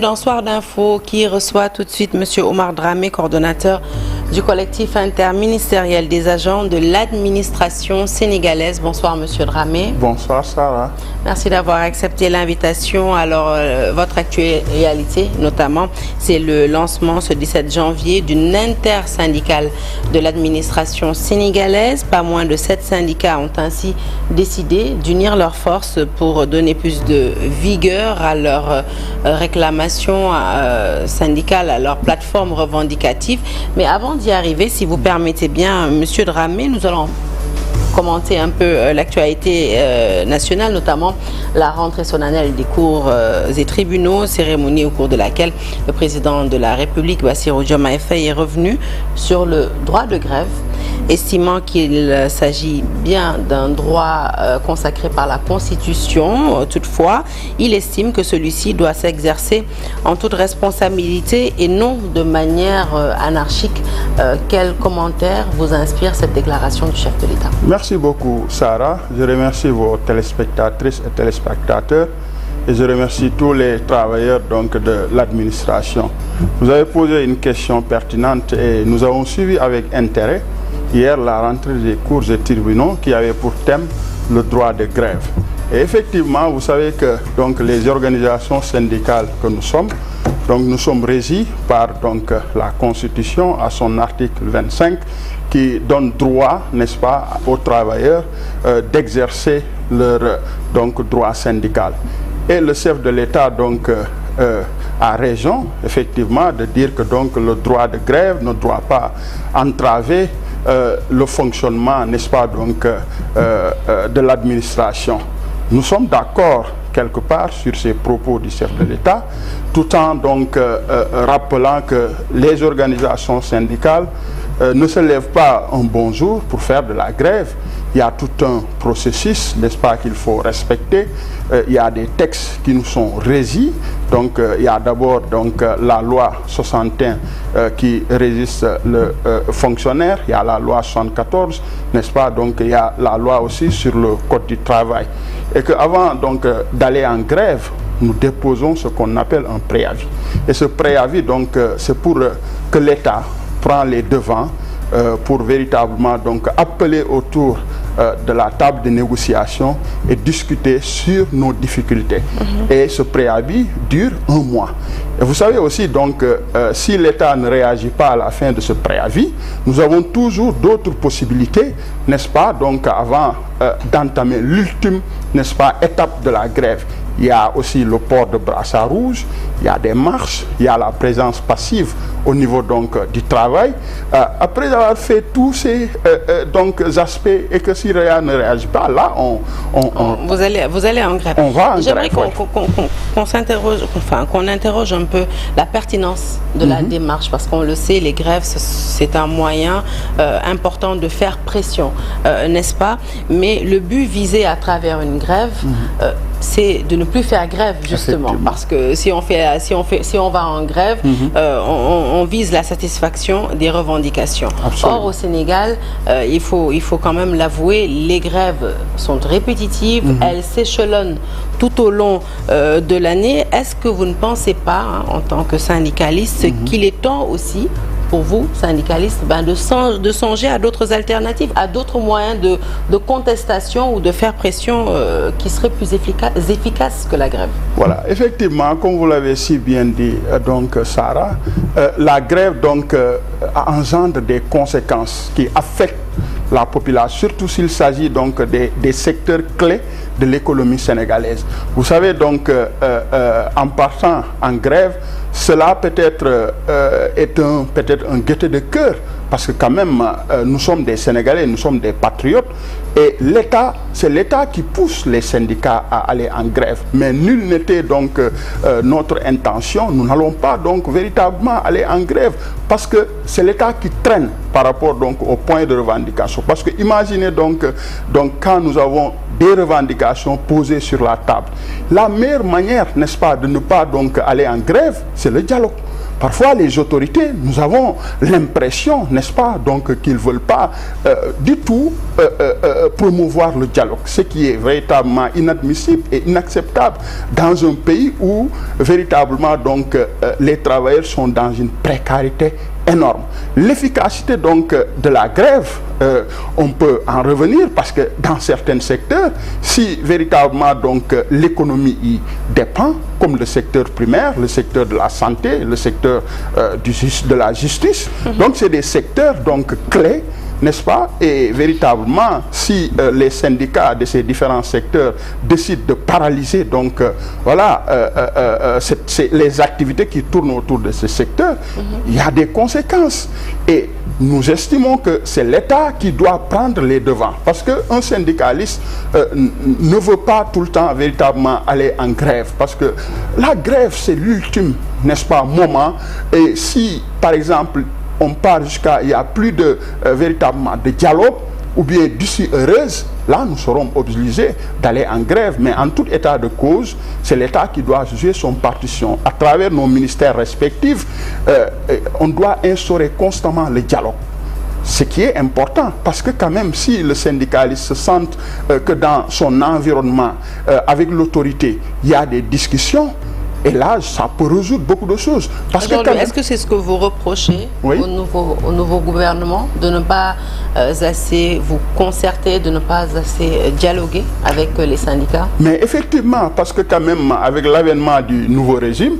Dans Soir d'Info, qui reçoit tout de suite M. Omar Dramé, coordonnateur du collectif interministériel des agents de l'administration sénégalaise. Bonsoir M. Dramé. Bonsoir Sarah. Merci d'avoir accepté l'invitation. Alors, votre actualité, notamment, c'est le lancement ce 17 janvier d'une intersyndicale de l'administration sénégalaise. Pas moins de 7 syndicats ont ainsi décidé d'unir leurs forces pour donner plus de vigueur à leurs réclamations syndicales, à leur plateforme revendicative. Mais avant d'y arriver, si vous permettez bien, Monsieur Dramé, nous allons commenter un peu l'actualité nationale, notamment la rentrée solennelle des cours et tribunaux, cérémonie au cours de laquelle le président de la République, Bassirou Diomaye Faye, est revenu sur le droit de grève, estimant qu'il s'agit bien d'un droit consacré par la Constitution. Toutefois, il estime que celui-ci doit s'exercer en toute responsabilité et non de manière anarchique. Quel commentaire vous inspire cette déclaration du chef de l'État? Merci beaucoup Sarah. Je remercie vos téléspectatrices et téléspectateurs et je remercie tous les travailleurs de l'administration. Vous avez posé une question pertinente et nous avons suivi avec intérêt hier la rentrée des cours et tribunaux qui avait pour thème le droit de grève. Et effectivement, vous savez que les organisations syndicales que nous sommes régis par la Constitution à son article 25 qui donne droit, n'est-ce pas, aux travailleurs d'exercer leur droit syndical. Et le chef de l'État a raison, effectivement, de dire que le droit de grève ne doit pas entraver le fonctionnement, n'est-ce pas, de l'administration. Nous sommes d'accord quelque part sur ces propos du chef de l'État, tout en rappelant que les organisations syndicales ne se lèvent pas un bon jour pour faire de la grève. Il y a tout un processus, n'est-ce pas, qu'il faut respecter. Il y a des textes qui nous sont régis. Il y a d'abord la loi 61 qui régisse le fonctionnaire. Il y a la loi 74, n'est-ce pas. Il y a la loi aussi sur le code du travail. Et qu'avant d'aller en grève, nous déposons ce qu'on appelle un préavis. Et ce préavis, c'est pour que l'État prend les devants pour véritablement appeler autour de la table de négociation et discuter sur nos difficultés. Et ce préavis dure un mois. Et vous savez aussi si l'État ne réagit pas à la fin de ce préavis, nous avons toujours d'autres possibilités, n'est-ce pas, avant d'entamer l'ultime, n'est-ce pas, étape de la grève. Il y a aussi le port de brassard rouge, il y a des marches, il y a la présence passive au niveau du travail. Après avoir fait tous ces aspects et que si rien ne réagit pas, là vous allez en grève. On va en grève. J'aimerais qu'on s'interroge, qu'on interroge un peu la pertinence de la démarche, parce qu'on le sait, les grèves c'est un moyen important de faire pression, n'est-ce pas? Mais le but visé à travers une grève, c'est de ne plus faire grève, justement, parce que si on va en grève, on vise la satisfaction des revendications. Absolument. Or, au Sénégal, il faut quand même l'avouer, les grèves sont répétitives, elles s'échelonnent tout au long de l'année. Est-ce que vous ne pensez pas, en tant que syndicaliste, qu'il est temps aussi pour vous, syndicalistes, de songer à d'autres alternatives, à d'autres moyens de contestation ou de faire pression qui seraient plus efficaces que la grève? Voilà, effectivement, comme vous l'avez si bien dit, Sarah, la grève engendre des conséquences qui affectent la population, surtout s'il s'agit des secteurs clés de l'économie sénégalaise. Vous savez en partant en grève, cela peut-être est un gaieté de cœur, parce que quand même nous sommes des Sénégalais, nous sommes des patriotes, et l'État, c'est l'État qui pousse les syndicats à aller en grève. Mais nul n'était notre intention. Nous n'allons pas véritablement aller en grève, parce que c'est l'État qui traîne par rapport au point de revendication. Parce que imaginez quand nous avons des revendications posées sur la table, la meilleure manière, n'est-ce pas, de ne pas aller en grève, c'est le dialogue. parfois les autorités, nous avons l'impression, n'est-ce pas, donc qu'ils ne veulent pas du tout promouvoir le dialogue, ce qui est véritablement inadmissible et inacceptable dans un pays où véritablement donc les travailleurs sont dans une précarité énorme. L'efficacité donc de la grève, on peut en revenir parce que dans certains secteurs, si véritablement donc l'économie y dépend, comme le secteur primaire, le secteur de la santé, le secteur de la justice, donc c'est des secteurs donc clés, n'est-ce pas? Et véritablement, si les syndicats de ces différents secteurs décident de paralyser donc les activités qui tournent autour de ce secteur, il y a des conséquences. Et nous estimons que c'est l'État qui doit prendre les devants. Parce qu'un syndicaliste ne veut pas tout le temps véritablement aller en grève. Parce que la grève, c'est l'ultime, n'est-ce pas, moment. Et si, par exemple, on part jusqu'à, il n'y a plus de véritablement de dialogue ou bien d'issue heureuse, là nous serons obligés d'aller en grève. Mais en tout état de cause, c'est l'État qui doit jouer son partition. À travers nos ministères respectifs, on doit instaurer constamment le dialogue. Ce qui est important, parce que quand même, si le syndicaliste se sent que dans son environnement, avec l'autorité, il y a des discussions, et là, ça peut résoudre beaucoup de choses. Est-ce que c'est ce que vous reprochez au nouveau gouvernement, de ne pas assez vous concerter, de ne pas assez dialoguer avec les syndicats? Mais effectivement, parce que quand même, avec l'avènement du nouveau régime,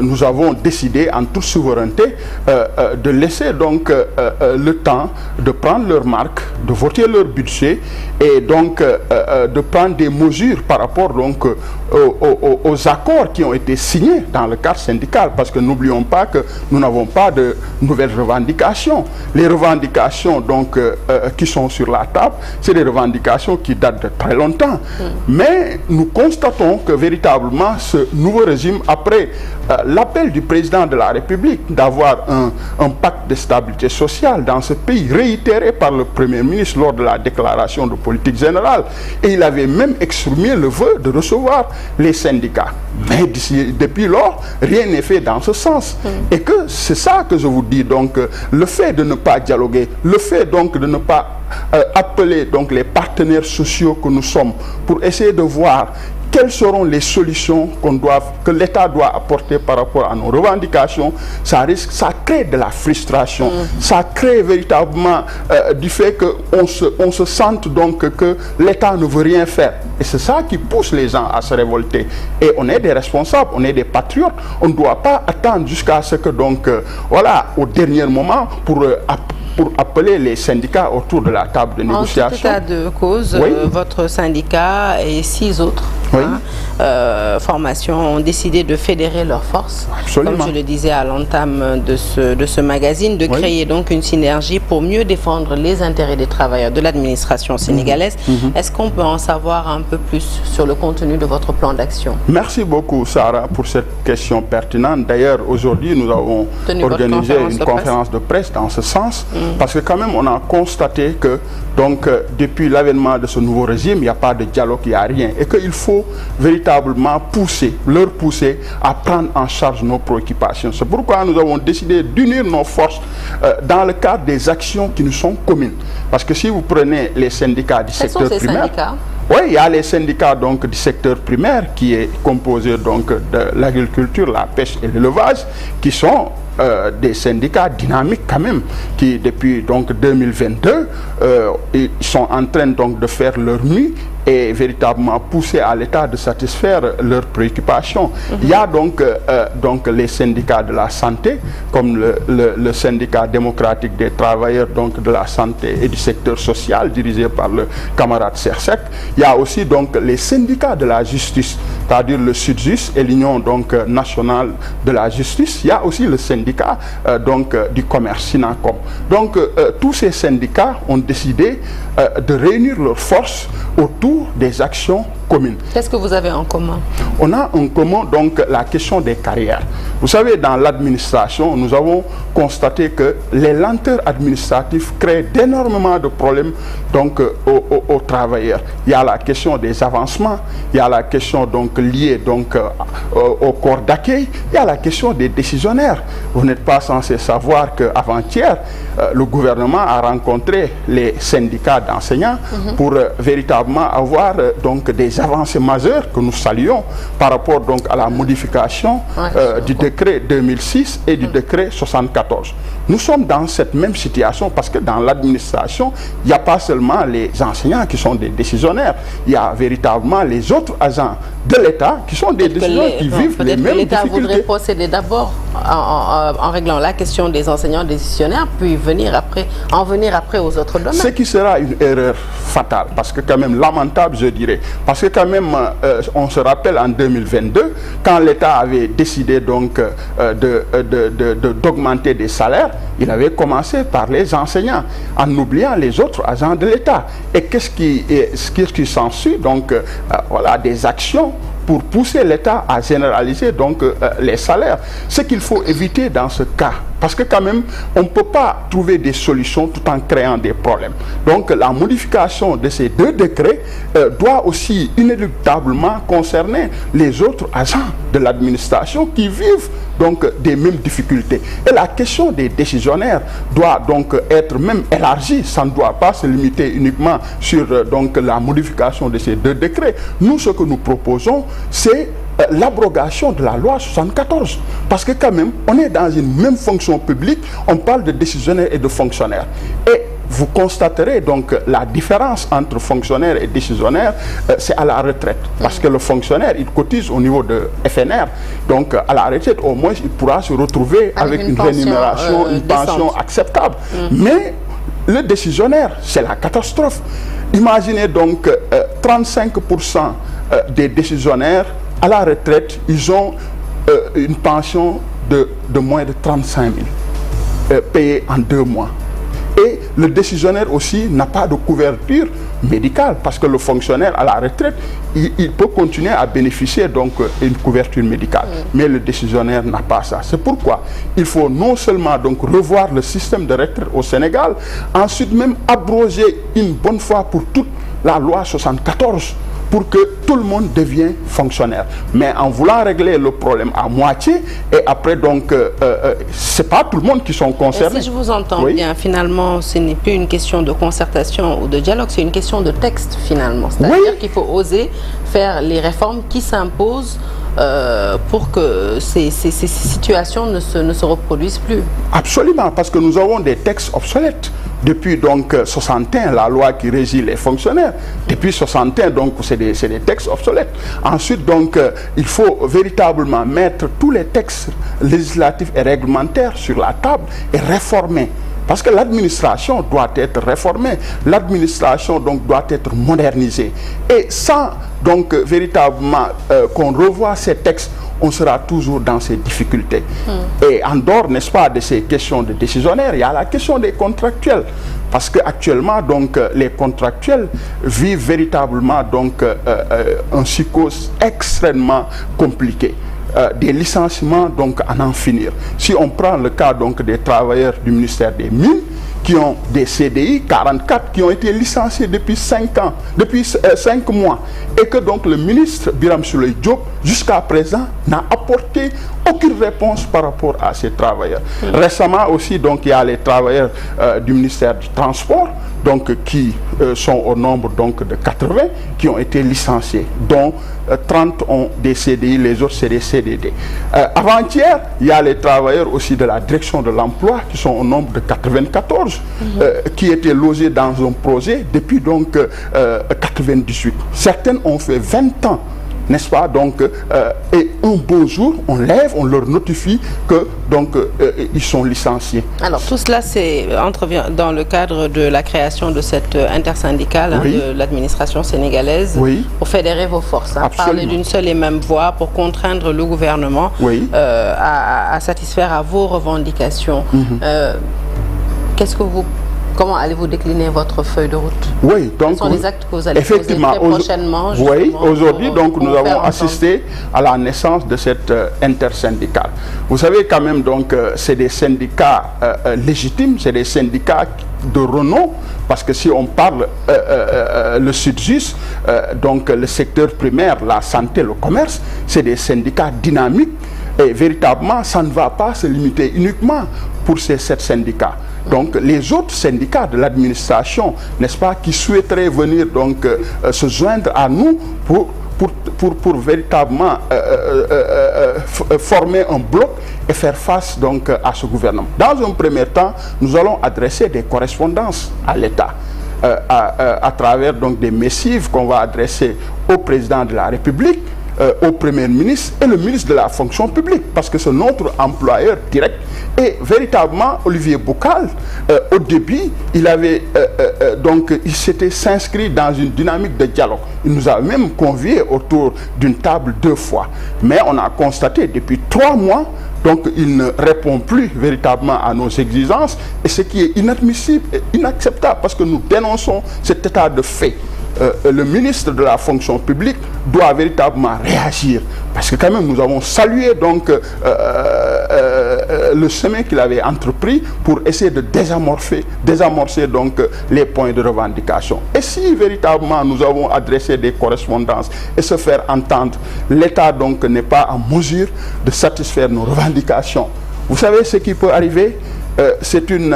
nous avons décidé en toute souveraineté de laisser donc le temps de prendre leur marque, de voter leur budget et donc de prendre des mesures par rapport donc aux accords qui ont été signés dans le cadre syndical, parce que n'oublions pas que nous n'avons pas de nouvelles revendications. Les revendications donc qui sont sur la table, c'est des revendications qui datent de très longtemps. Mais nous constatons que véritablement ce nouveau régime, après l'appel du président de la République d'avoir un pacte de stabilité sociale dans ce pays, réitéré par le Premier ministre lors de la déclaration de politique générale, et il avait même exprimé le vœu de recevoir les syndicats. Mais depuis lors, rien n'est fait dans ce sens. Et que c'est ça que je vous dis, donc le fait de ne pas dialoguer, le fait donc de ne pas appeler donc les partenaires sociaux que nous sommes pour essayer de voir quelles seront les solutions que l'État doit apporter par rapport à nos revendications, ça crée de la frustration, ça crée véritablement du fait qu'on se sente donc que l'État ne veut rien faire. Et c'est ça qui pousse les gens à se révolter. Et on est des responsables, on est des patriotes, on ne doit pas attendre jusqu'à ce que donc, au dernier moment pour appeler les syndicats autour de la table de négociation. En tout état de cause, votre syndicat et 6 autres formations ont décidé de fédérer leurs forces. Absolument. Comme je le disais à l'entame de ce magazine, de créer donc une synergie pour mieux défendre les intérêts des travailleurs de l'administration sénégalaise. Est-ce qu'on peut en savoir un peu plus sur le contenu de votre plan d'action? Merci beaucoup, Sarah, pour cette question pertinente. D'ailleurs, aujourd'hui, nous avons organisé une conférence de presse dans ce sens, parce que quand même, on a constaté que donc, depuis l'avènement de ce nouveau régime, il n'y a pas de dialogue, il n'y a rien. Et qu'il faut véritablement leur pousser à prendre en charge nos préoccupations. C'est pourquoi nous avons décidé d'unir nos forces dans le cadre des actions qui nous sont communes. Parce que si vous prenez les syndicats du secteur primaire... Syndicats? Oui, il y a les syndicats donc, du secteur primaire qui est composé donc, de l'agriculture, la pêche et l'élevage, qui sont des syndicats dynamiques quand même, qui depuis donc 2022 ils sont en train donc de faire leur mieux et véritablement pousser à l'État de satisfaire leurs préoccupations. Il y a donc les syndicats de la santé, comme le syndicat démocratique des travailleurs donc de la santé et du secteur social, dirigé par le camarade Sersek. Il y a aussi donc les syndicats de la justice, c'est-à-dire le Sudjus et l'Union donc nationale de la justice. Il y a aussi le syndicat du commerce, Sinacom. Donc tous ces syndicats ont décidé de réunir leurs forces autour des actions commune. Qu'est-ce que vous avez en commun? On a en commun donc la question des carrières. Vous savez, dans l'administration, nous avons constaté que les lenteurs administratives créent d'énormément de problèmes donc aux travailleurs. Il y a la question des avancements, il y a la question donc liée donc au corps d'accueil, il y a la question des décisionnaires. Vous n'êtes pas censé savoir qu'avant-hier, le gouvernement a rencontré les syndicats d'enseignants pour véritablement avoir donc des avancées majeures que nous saluons par rapport donc à la modification du décret 2006 et du décret 74. Nous sommes dans cette même situation parce que dans l'administration, il n'y a pas seulement les enseignants qui sont des décisionnaires, il y a véritablement les autres agents de l'État qui sont des décisionnaires qui vivent les mêmes difficultés. Peut-être que l'État voudrait procéder d'abord en réglant la question des enseignants décisionnaires, puis en venir après aux autres domaines. Ce qui sera une erreur fatale, parce que quand même lamentable, je dirais. Parce que quand même, on se rappelle en 2022, quand l'État avait décidé donc d'augmenter des salaires, il avait commencé par les enseignants, en oubliant les autres agents de l'État. Et qu'est-ce qui s'ensuit? Donc, voilà, des actions pour pousser l'État à généraliser donc les salaires. Ce qu'il faut éviter dans ce cas, parce que quand même, on ne peut pas trouver des solutions tout en créant des problèmes. Donc la modification de ces deux décrets doit aussi inéluctablement concerner les autres agents de l'administration qui vivent donc des mêmes difficultés. Et la question des décisionnaires doit donc être même élargie. Ça ne doit pas se limiter uniquement sur donc la modification de ces deux décrets. Nous, ce que nous proposons, c'est l'abrogation de la loi 74. Parce que quand même, on est dans une même fonction publique, on parle de décisionnaires et de fonctionnaires. Et vous constaterez donc la différence entre fonctionnaires et décisionnaires, c'est à la retraite. Parce que le fonctionnaire, il cotise au niveau de FNR. Donc à la retraite, au moins, il pourra se retrouver avec une rémunération, une pension acceptable. Mais le décisionnaire, c'est la catastrophe. Imaginez donc 35% des décisionnaires à la retraite, ils ont une pension de moins de 35 000 payée en 2 mois. Et le décisionnaire aussi n'a pas de couverture médicale parce que le fonctionnaire à la retraite, il peut continuer à bénéficier donc d'une couverture médicale. Mais le décisionnaire n'a pas ça. C'est pourquoi il faut non seulement donc revoir le système de retraite au Sénégal, ensuite même abroger une bonne fois pour toutes la loi 74 pour que tout le monde devienne fonctionnaire. Mais en voulant régler le problème à moitié, et après donc, c'est pas tout le monde qui sont concernés. Et si je vous entends bien, finalement, ce n'est plus une question de concertation ou de dialogue, c'est une question de texte finalement. C'est-à-dire qu'il faut oser faire les réformes qui s'imposent pour que ces situations ne se reproduisent plus. Absolument, parce que nous avons des textes obsolètes. Depuis donc 61, la loi qui régit les fonctionnaires. Depuis 61, donc c'est des textes obsolètes. Ensuite, donc, il faut véritablement mettre tous les textes législatifs et réglementaires sur la table et réformer. Parce que l'administration doit être réformée, l'administration donc doit être modernisée. Et sans donc véritablement qu'on revoie ces textes, on sera toujours dans ces difficultés. Et en dehors, n'est-ce pas, de ces questions de décisionnaires, il y a la question des contractuels. Parce qu'actuellement, donc, les contractuels vivent véritablement donc, un psychose extrêmement compliqué. Des licenciements donc à n'en finir. Si on prend le cas donc des travailleurs du ministère des Mines qui ont des CDI 44 qui ont été licenciés depuis 5 ans, depuis 5 mois, et que donc le ministre Birame Souleye Diop jusqu'à présent n'a apporté aucune réponse par rapport à ces travailleurs. Récemment aussi donc il y a les travailleurs du ministère du Transport donc qui sont au nombre donc de 80 qui ont été licenciés, dont 30 ont des CDI, les autres c'est des CDD. Avant-hier, il y a les travailleurs aussi de la direction de l'emploi qui sont au nombre de 94 qui étaient logés dans un projet depuis donc 98. Certaines ont fait 20 ans, n'est-ce pas? Donc, et un beau jour, on lève, on leur notifie que donc ils sont licenciés. Alors tout cela entrevient dans le cadre de la création de cette intersyndicale de l'administration sénégalaise pour fédérer vos forces, parler d'une seule et même voix pour contraindre le gouvernement à satisfaire à vos revendications. Qu'est-ce que vous Comment allez-vous décliner votre feuille de route? Oui, donc quels sont les actes que vous allez poser très prochainement? Oui, aujourd'hui, donc nous avons assisté à la naissance de cette intersyndicale. Vous savez quand même, donc, c'est des syndicats légitimes, c'est des syndicats de renom, parce que si on parle le SYTJUST, donc le secteur primaire, la santé, le commerce, c'est des syndicats dynamiques et véritablement ça ne va pas se limiter uniquement pour ces 7 syndicats. Donc les autres syndicats de l'administration, n'est-ce pas, qui souhaiteraient venir donc se joindre à nous pour véritablement former un bloc et faire face donc à ce gouvernement. Dans un premier temps, nous allons adresser des correspondances à l'État à travers donc des missives qu'on va adresser au président de la République, au Premier ministre et le ministre de la fonction publique, parce que c'est notre employeur direct. Et véritablement, Olivier Boucal, au début, il avait il s'était s'inscrit dans une dynamique de dialogue. Il nous a même conviés autour d'une table 2 fois. Mais on a constaté depuis 3 mois, donc il ne répond plus véritablement à nos exigences, et ce qui est inadmissible et inacceptable, parce que nous dénonçons cet état de fait. Le ministre de la fonction publique doit véritablement réagir, parce que quand même nous avons salué donc le chemin qu'il avait entrepris pour essayer de désamorcer donc les points de revendication. Et si véritablement nous avons adressé des correspondances et se faire entendre, l'État donc n'est pas en mesure de satisfaire nos revendications, vous savez ce qui peut arriver? C'est une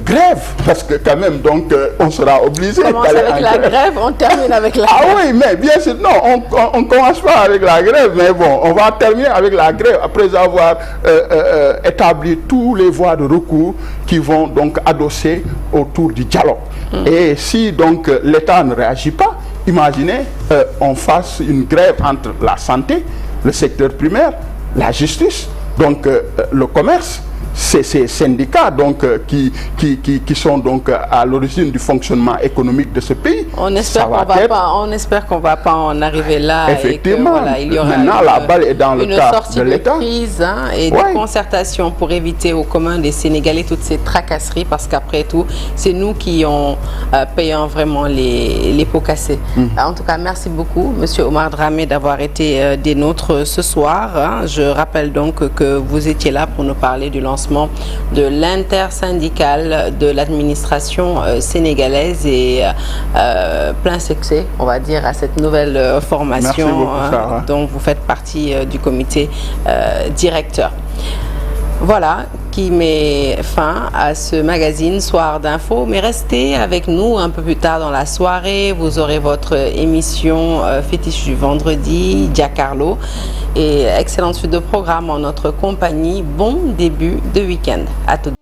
grève, parce que quand même, donc, on sera obligé d'aller en grève. On commence avec la grève, on termine avec la grève. Ah oui, mais bien sûr, non, on ne commence pas avec la grève, mais bon, on va terminer avec la grève après avoir établi tous les voies de recours qui vont donc adosser autour du dialogue. Et si donc l'État ne réagit pas, imaginez, on fasse une grève entre la santé, le secteur primaire, la justice, donc le commerce. Ces syndicats donc, qui sont donc à l'origine du fonctionnement économique de ce pays. On espère qu'on ne va pas en arriver là. Effectivement. Et que, voilà, il y aura maintenant la balle est dans le cas de l'État. Une sortie de crise et de concertation pour éviter au commun des Sénégalais toutes ces tracasseries, parce qu'après tout, c'est nous qui payons vraiment les pots cassés. En tout cas, merci beaucoup, Monsieur Omar Dramé, d'avoir été des nôtres ce soir. Je rappelle donc que vous étiez là pour nous parler du lancement de l'intersyndicale de l'administration sénégalaise et plein succès, on va dire, à cette nouvelle formation dont vous faites partie du comité directeur. Voilà qui met fin à ce magazine Soir d'info, mais restez avec nous un peu plus tard dans la soirée. Vous aurez votre émission fétiche du vendredi, Giancarlo, et excellente suite de programme en notre compagnie. Bon début de week-end. À tout de suite.